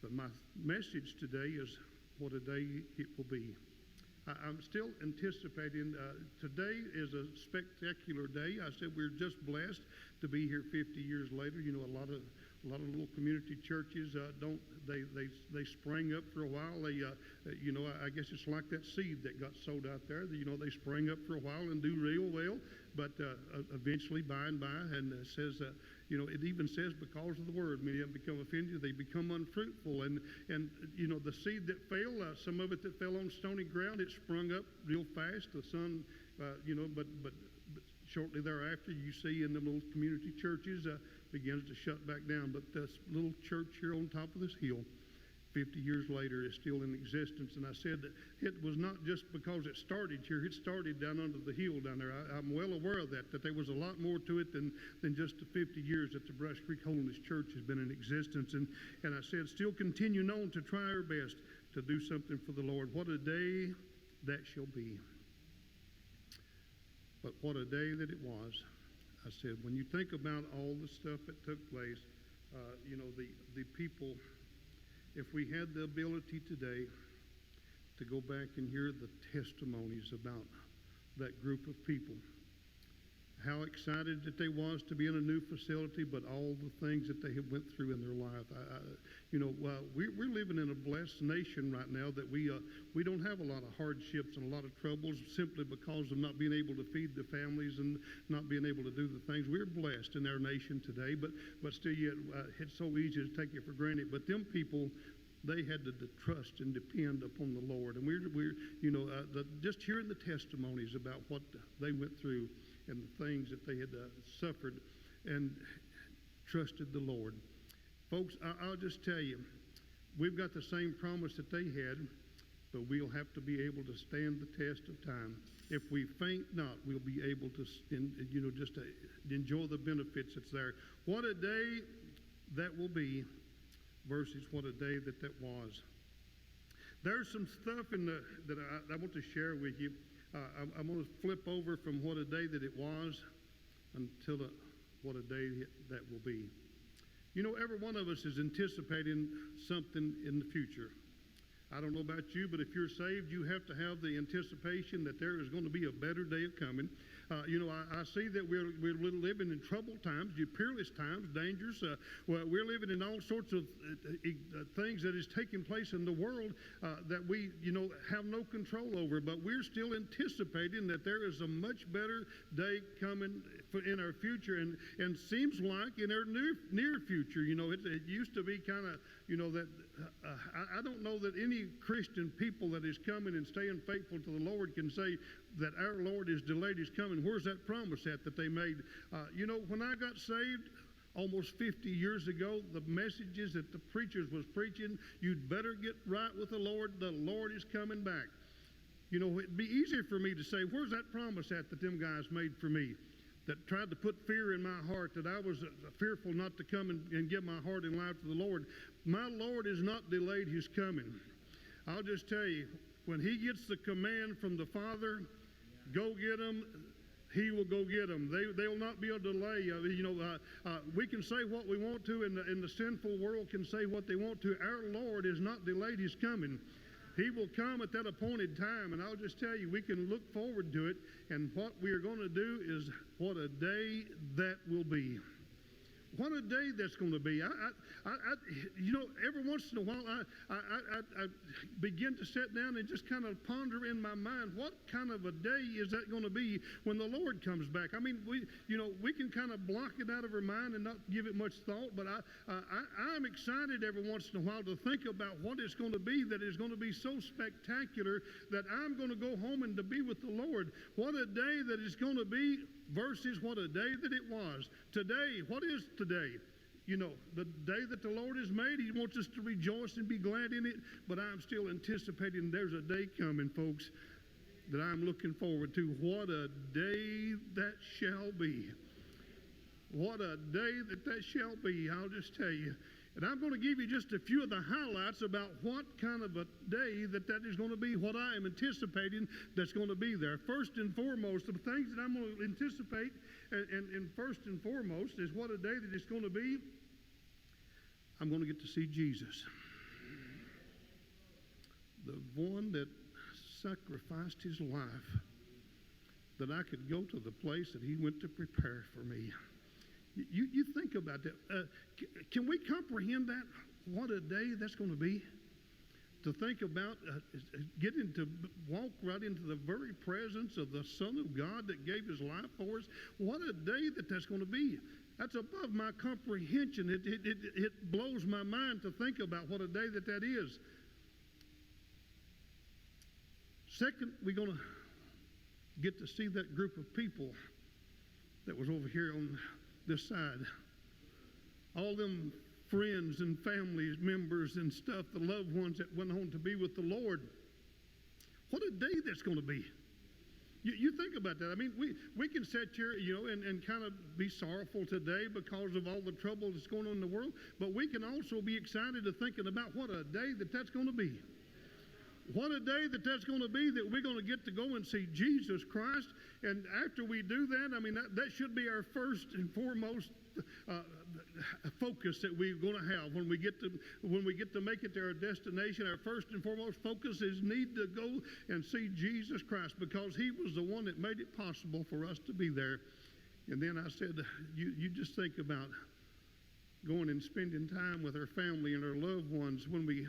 But my message today is what a day it will be. I'm still anticipating. Today is a spectacular day. I said we're just blessed to be here 50 years later. You know, a lot of little community churches they sprang up for a while. I guess it's like that seed that got sowed out there. They spring up for a while and do real well, but eventually, by and by, and it says, it even says because of the word, many of them become offended. They become unfruitful, and the seed that fell, some of it that fell on stony ground, it sprung up real fast. The sun, but shortly thereafter, you see in the little community churches begins to shut back down. But this little church here on top of this hill, 50 years later, is still in existence. And I said that it was not just because it started here. It started down under the hill down there. I'm well aware of that there was a lot more to it than just the 50 years that the Brush Creek Holiness Church has been in existence. And I said, still continuing on to try our best to do something for the Lord. What a day that shall be. But what a day that it was. I said, when you think about all the stuff that took place, the people, if we had the ability today to go back and hear the testimonies about that group of people, how excited that they was to be in a new facility, but all the things that they have went through in their life. We're living in a blessed nation right now that we don't have a lot of hardships and a lot of troubles simply because of not being able to feed the families and not being able to do the things. We're blessed in our nation today, but still yet it's so easy to take it for granted. But them people, they had to trust and depend upon the Lord. And we're just hearing the testimonies about what they went through and the things that they had suffered and trusted the Lord. Folks, I'll just tell you, we've got the same promise that they had, but we'll have to be able to stand the test of time. If we faint not, we'll be able to, just to enjoy the benefits that's there. What a day that will be versus what a day that was. There's some stuff that I want to share with you. I'm going to flip over from what a day that it was until what a day that will be. Every one of us is anticipating something in the future. I don't know about you, but if you're saved, you have to have the anticipation that there is going to be a better day coming. I see that we're living in troubled times, peerless times, dangerous. We're living in all sorts of things that is taking place in the world that we, have no control over. But we're still anticipating that there is a much better day coming in our future, and seems like in our near future. It used to be kind of, that I don't know that any Christian people that is coming and staying faithful to the Lord can say that our Lord is delayed his coming. Where's that promise that they made? When I got saved almost 50 years ago, the messages that the preachers was preaching, you'd better get right with the Lord is coming back. It'd be easier for me to say, where's that promise that them guys made for me? That tried to put fear in my heart, that I was fearful not to come and give my heart and life to the Lord. My Lord has not delayed his coming. I'll just tell you, when he gets the command from the Father, go get them, he will go get them. They will not be a delay. We can say what we want to, and the sinful world can say what they want to. Our Lord has not delayed his coming. He will come at that appointed time, and I'll just tell you, we can look forward to it, and what we are going to do is what a day that will be. What a day that's going to be. Every once in a while, I begin to sit down and just kind of ponder in my mind, what kind of a day is that going to be when the Lord comes back? I mean, we can kind of block it out of our mind and not give it much thought, but I'm excited every once in a while to think about what it's going to be that is going to be so spectacular that I'm going to go home and to be with the Lord. What a day that is going to be versus what a day that it was. Today, what is today? The day that the Lord has made, he wants us to rejoice and be glad in it, but I'm still anticipating there's a day coming, folks, that I'm looking forward to. What a day that shall be. What a day that shall be, I'll just tell you. And I'm going to give you just a few of the highlights about what kind of a day that is going to be, what I am anticipating that's going to be there. First and foremost, the things that I'm going to anticipate, and first and foremost is what a day that it's going to be. I'm going to get to see Jesus. the one that sacrificed his life, that I could go to the place that he went to prepare for me. You think about that. Can we comprehend that? What a day that's going to be. To think about getting to walk right into the very presence of the Son of God that gave his life for us. What a day that's going to be. That's above my comprehension. It blows my mind to think about what a day that is. Second, we're going to get to see that group of people that was over here on this side. All them friends and family members and stuff, the loved ones that went on to be with the Lord. What a day that's going to be. You think about that. I mean, we can sit here, and kind of be sorrowful today because of all the trouble that's going on in the world, but we can also be excited to thinking about what a day that's going to be. What a day that's going to be, that we're going to get to go and see Jesus Christ. And after we do that, I mean, that should be our first and foremost focus that we're going to have when we get to make it to our destination. Our first and foremost focus is need to go and see Jesus Christ, because he was the one that made it possible for us to be there. And then I said, you just think about going and spending time with our family and our loved ones when we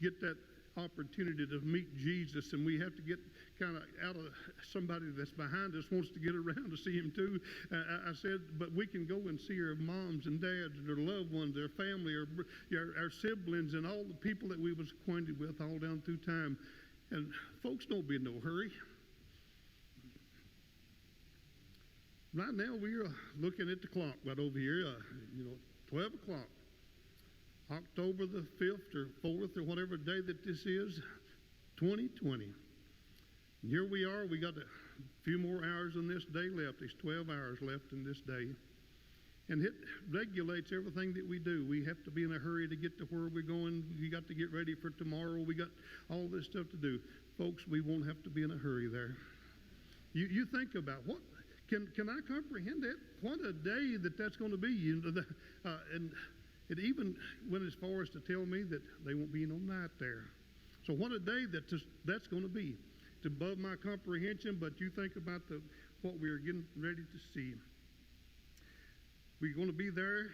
get that opportunity to meet Jesus, and we have to get kind of out of somebody that's behind us wants to get around to see him too. I said, but we can go and see our moms and dads and their loved ones, their family, our siblings, and all the people that we was acquainted with all down through time. And folks, don't be in no hurry. Right now we're looking at the clock right over here, 12 o'clock. October the 5th or 4th or whatever day that this is, 2020. And here we are. We got a few more hours on this day left. There's 12 hours left in this day. And it regulates everything that we do. We have to be in a hurry to get to where we're going. We got to get ready for tomorrow. We got all this stuff to do. Folks, we won't have to be in a hurry there. You think about what, can I comprehend that? What a day that's going to be. And it even went as far as to tell me that they won't be no night there. So what a day that's going to be. It's above my comprehension, but you think about what we are getting ready to see. We're going to be there,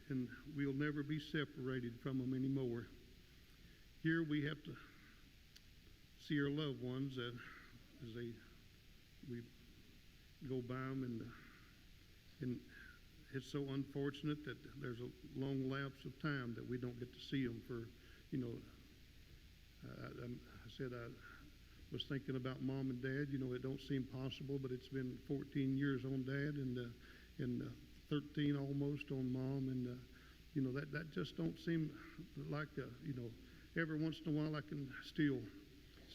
and we'll never be separated from them anymore. Here we have to see our loved ones as we go by them, and it's so unfortunate that there's a long lapse of time that we don't get to see them for, I said I was thinking about mom and dad. It don't seem possible, but it's been 14 years on dad and 13 almost on mom, and that just don't seem like every once in a while I can still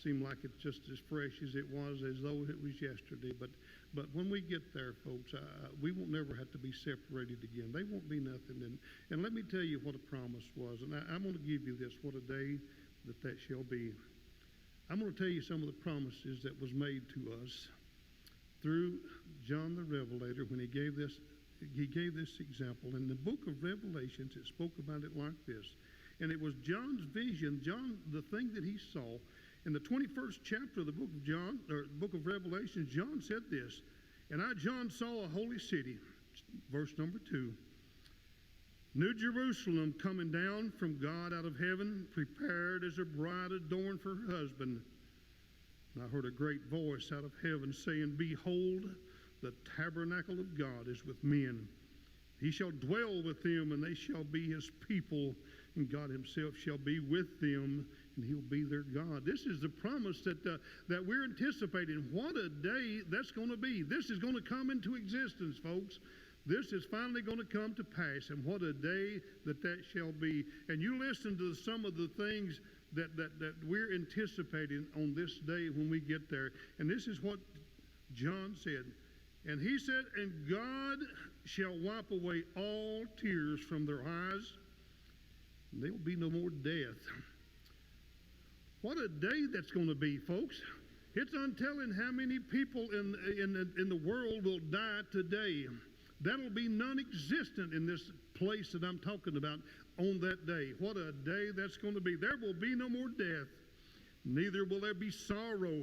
seem like it's just as fresh as it was, as though it was yesterday. But when we get there, folks, we won't never have to be separated again. They won't be nothing. And let me tell you what a promise was. And I'm going to give you this, what a day that shall be. I'm going to tell you some of the promises that was made to us through John the Revelator when he gave this example. In the book of Revelations, it spoke about it like this. And it was John's vision, the thing that he saw. In the 21st chapter of the book of John, or book of Revelation, John said this, and I, John, saw a holy city, verse number 2, New Jerusalem coming down from God out of heaven, prepared as a bride adorned for her husband. And I heard a great voice out of heaven saying, Behold, the tabernacle of God is with men. He shall dwell with them, and they shall be his people, and God himself shall be with them, and he'll be their God. This is the promise that we're anticipating. What a day that's going to be. This is going to come into existence, folks. This is finally going to come to pass, and what a day that shall be. And you listen to some of the things that we're anticipating on this day when we get there. And this is what John said. And he said, and God shall wipe away all tears from their eyes, and there will be no more death. What a day that's going to be, folks. It's untelling how many people in the world will die today. That'll be non-existent in this place that I'm talking about on that day. What a day that's going to be. There will be no more death. Neither will there be sorrow,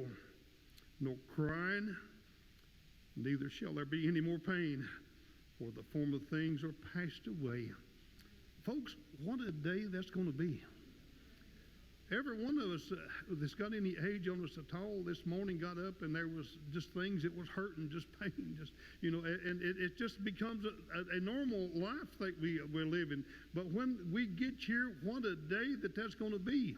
nor crying, neither shall there be any more pain, for the former things are passed away. Folks, what a day that's going to be. Every one of us that's got any age on us at all this morning got up and there was just things that was hurting, just pain, just, and it just becomes a normal life that we're living. But when we get here, what a day that's going to be.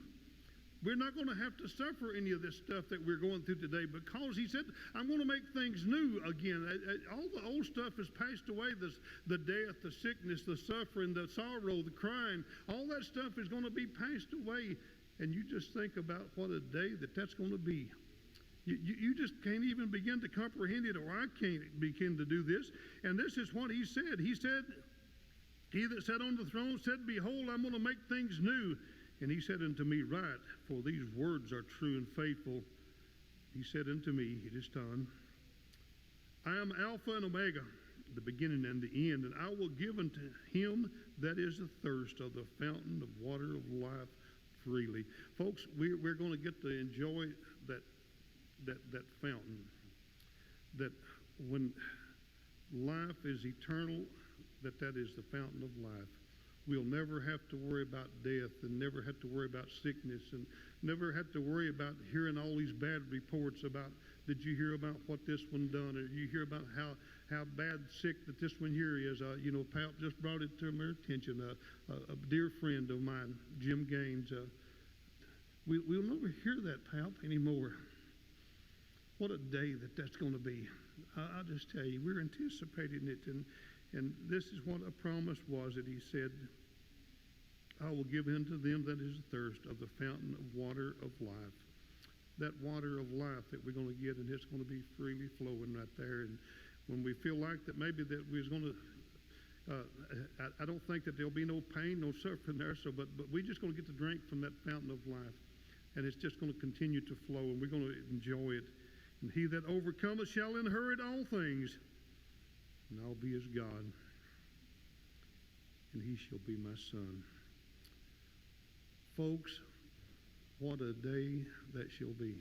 We're not going to have to suffer any of this stuff that we're going through today, because he said, I'm going to make things new again. All the old stuff has passed away. The death, the sickness, the suffering, the sorrow, the crying, all that stuff is going to be passed away. And you just think about what a day that's going to be. You just can't even begin to comprehend it, or I can't begin to do this. And this is what he said. He said, he that sat on the throne said, behold, I'm going to make things new. And he said unto me, write, for these words are true and faithful. He said unto me, it is done. I am Alpha and Omega, the beginning and the end, and I will give unto him that is athirst of the fountain of water of life freely. Folks, we're going to get to enjoy that fountain. That when life is eternal, that is the fountain of life. We'll never have to worry about death, and never have to worry about sickness, and never have to worry about hearing all these bad reports about, did you hear about what this one done, or you hear about how bad sick that this one here is. Pap just brought it to my attention. A dear friend of mine, Jim Gaines, we'll never hear that, Pap, anymore. What a day that's going to be. I'll just tell you, we're anticipating it, and this is what a promise was that he said, I will give unto them that is thirst of the fountain of water of life. That water of life that we're going to get, and it's going to be freely flowing right there. And when we feel like that maybe that we're going to, I don't think that there'll be no pain, no suffering there, but we're just going to get to drink from that fountain of life. And it's just going to continue to flow, and we're going to enjoy it. And he that overcometh shall inherit all things, and I'll be his God, and he shall be my son. Folks, what a day that shall be.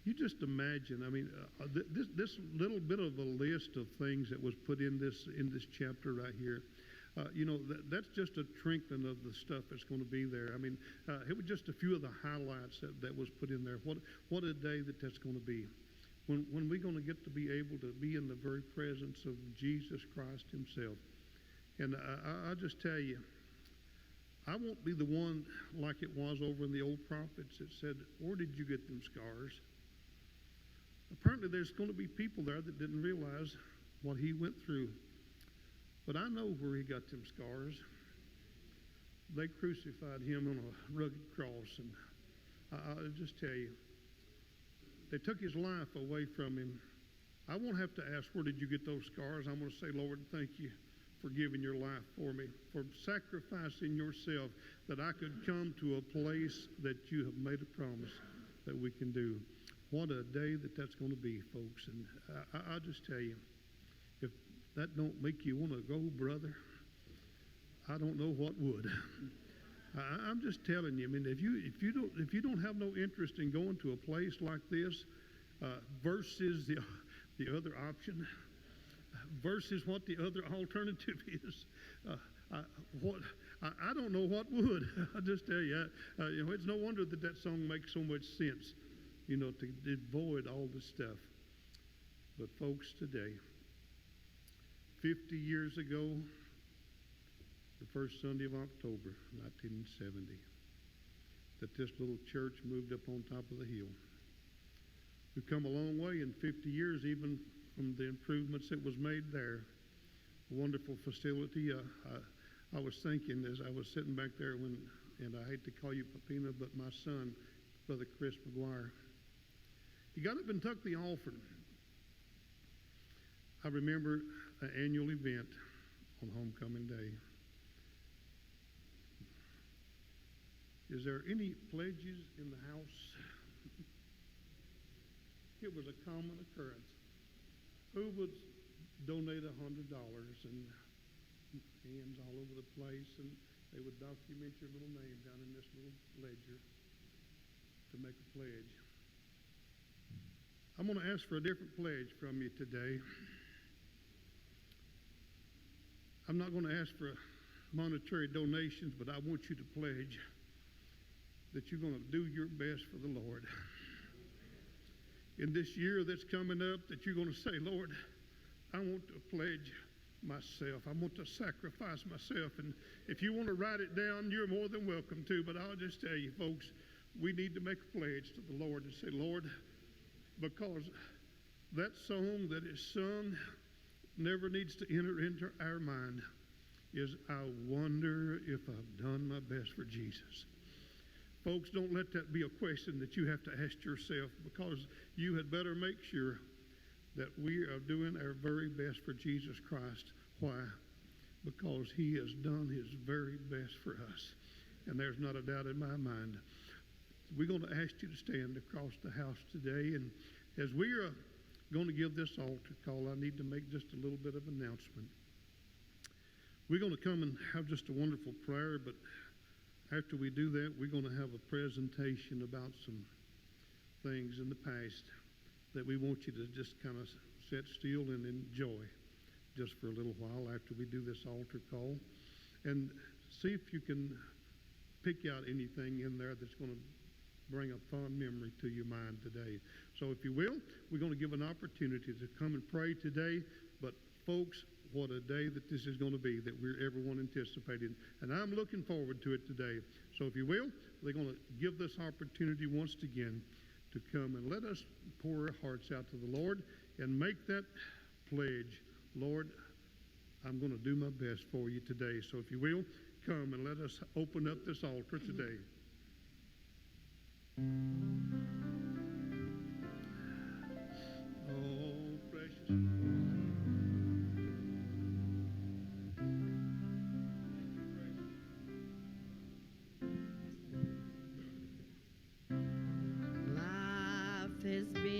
You just imagine, this little bit of a list of things that was put in this chapter right here. That's just a trinkling of the stuff that's going to be there. It was just a few of the highlights that was put in there. What a day that's going to be. When we're going to get to be able to be in the very presence of Jesus Christ himself. And I'll just tell you, I won't be the one like it was over in the old prophets that said, where did you get them scars? Apparently there's going to be people there that didn't realize what he went through. But I know where he got them scars. They crucified him on a rugged cross. And I'll just tell you, they took his life away from him. I won't have to ask, where did you get those scars? I'm going to say, Lord, thank you for giving your life for me, for sacrificing yourself, that I could come to a place that you have made a promise that we can do. What a day that's going to be, folks. And I'll just tell you, if that don't make you want to go, brother, I don't know what would. I'm just telling you. If you don't have no interest in going to a place like this, versus the other option, versus what the other alternative is, I don't know what would. I just tell you, it's no wonder that song makes so much sense, to avoid all this stuff. But folks, today, 50 years ago, the first Sunday of October, 1970, that this little church moved up on top of the hill. We've come a long way in 50 years, even from the improvements that was made there. A wonderful facility. I was thinking as I was sitting back there and I hate to call you Papina, but my son, Brother Chris McGuire, he got up and took the offering. I remember an annual event on homecoming day. Is there any pledges in the house? It was a common occurrence. Who would donate $100 and hands all over the place, and they would document your little name down in this little ledger. to make a pledge. I'm going to ask for a different pledge from you today. I'm not going to ask for monetary donations, but I want you to pledge that you're going to do your best for the Lord. In this year that's coming up, that you're going to say, Lord, I want to pledge myself. I want to sacrifice myself. And if you want to write it down, you're more than welcome to. But I'll just tell you, folks, we need to make a pledge to the Lord and say, Lord, because that song that is sung never needs to enter into our mind is, I wonder if I've done my best for Jesus. Folks, don't let that be a question that you have to ask yourself, because you had better make sure that we are doing our very best for Jesus Christ. Why? Because he has done his very best for us. And there's not a doubt in my mind. We're going to ask you to stand across the house today. And as we are going to give this altar call, I need to make just a little bit of announcement. We're going to come and have just a wonderful prayer, but after we do that, we're going to have a presentation about some things in the past that we want you to just kind of sit still and enjoy just for a little while after we do this altar call. And see if you can pick out anything in there that's going to bring a fond memory to your mind today. So if you will, we're going to give an opportunity to come and pray today. But folks, what a day that this is going to be, that we're everyone anticipating. And I'm looking forward to it today. So if you will, we're going to give this opportunity once again to come and let us pour our hearts out to the Lord and make that pledge. Lord, I'm going to do my best for you today. So if you will, come and let us open up this altar today. Oh, precious. Life has been